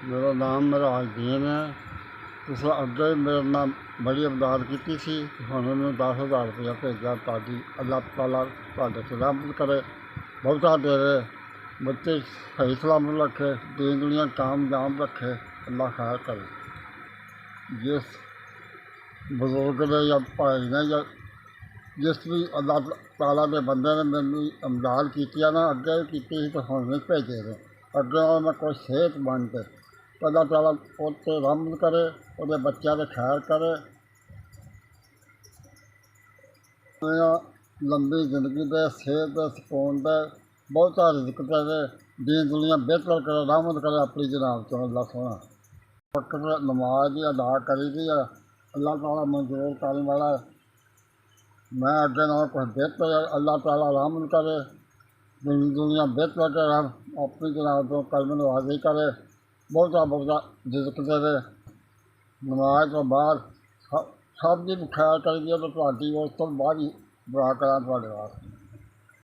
ਮੇਰਾ ਨਾਮ ਰਾਜਦੀਨ ਹੈ। ਤੁਸੀਂ ਅੱਗੇ ਮੇਰੇ ਨਾਲ ਬੜੀ ਅਮਦਾਦ ਕੀਤੀ ਸੀ। ਹੁਣ ਮੈਨੂੰ 10,000 ਰੁਪਇਆ ਭੇਜਿਆ। ਤੁਹਾਡੀ ਅੱਲਾਹ ਤਾਲਾ ਤੁਹਾਡੇ ਤੇ ਰਹਿਮਤ ਕਰੇ, ਬਹੁਤਾ ਦੇਵੇ, ਬੱਚੇ ਸਹੀ ਸਲਾਮਤ ਰੱਖੇ, ਦੀਨ ਦੁਨੀਆ ਕਾਮਯਾਬ ਰੱਖੇ, ਅੱਲਾਹ ਖੈਰ ਕਰੇ। ਜਿਸ ਬਜ਼ੁਰਗ ਨੇ ਜਾਂ ਭਾਈ ਨੇ ਜਾਂ ਜਿਸ ਵੀ ਅੱਲਾਹ ਤਾਲਾ ਦੇ ਬੰਦੇ ਨੇ ਮੈਨੂੰ ਅਮਦਾਦ ਕੀਤੀ ਆ ਨਾ, ਅੱਗੇ ਵੀ ਕੀਤੀ ਸੀ ਅਤੇ ਹੁਣ ਵੀ ਭੇਜੇ ਨੇ। ਅੱਗੇ ਮੈਂ ਕੋਈ ਸਿਹਤਮੰਦ ਤੇ ਅੱਲਾਹ ਤਾਲਾ ਉਹ 'ਤੇ ਰਹਿਮਤ ਕਰੇ, ਉਹਦੇ ਬੱਚਿਆਂ 'ਤੇ ਖੈਰ ਕਰੇ, ਲੰਬੀ ਜ਼ਿੰਦਗੀ ਦੇ, ਸਿਹਤ ਦੇ, ਸਕੂਨ ਦੇ, ਬਹੁਤਾ ਰਿਜ਼ਕ ਦੇਵੇ, ਦੀਨ ਦੁਨੀਆ ਬਿਹਤਰ ਕਰੇ, ਰਹਿਮਤ ਕਰੇ ਆਪਣੀ ਜਨਾਬ ਤੋਂ ਅੱਲਾਹ ਸੋਹਣਾ। ਵਕਤ ਨਮਾਜ਼ ਦੀ ਅਦਾ ਕਰੀ ਦੀ ਆ, ਅੱਲਾਹ ਤਾਲਾ ਮਨਜ਼ੂਰ ਕਰਨ ਵਾਲਾ। ਮੈਂ ਅੱਗੇ ਨਾਲ ਕੁਛ ਬਿਹਤਰ ਅੱਲਾਹ ਤਾਲਾ ਰਹਿਮਤ ਕਰੇ, ਦੀਨ ਦੁਨੀਆ ਬਿਹਤਰ ਕਰੇ, ਆਪਣੀ ਜਨਾਬ ਤੋਂ ਕਲਮ ਨਵਾਜ਼ੀ ਕਰੇ, ਬਹੁਤਾ ਰਿਜ਼ਕ ਦੇਵੇ। ਨਮਾਜ਼ ਤੋਂ ਬਾਅਦ ਸਭ ਦੀ ਖੈਰ ਕਰੀ ਦੀ ਹੈ, ਅਤੇ ਤੁਹਾਡੀ ਉਸ ਤੋਂ ਬਾਅਦ ਹੀ ਦੁਆ ਕਰਾਂ ਤੁਹਾਡੇ ਵਾਸਤੇ।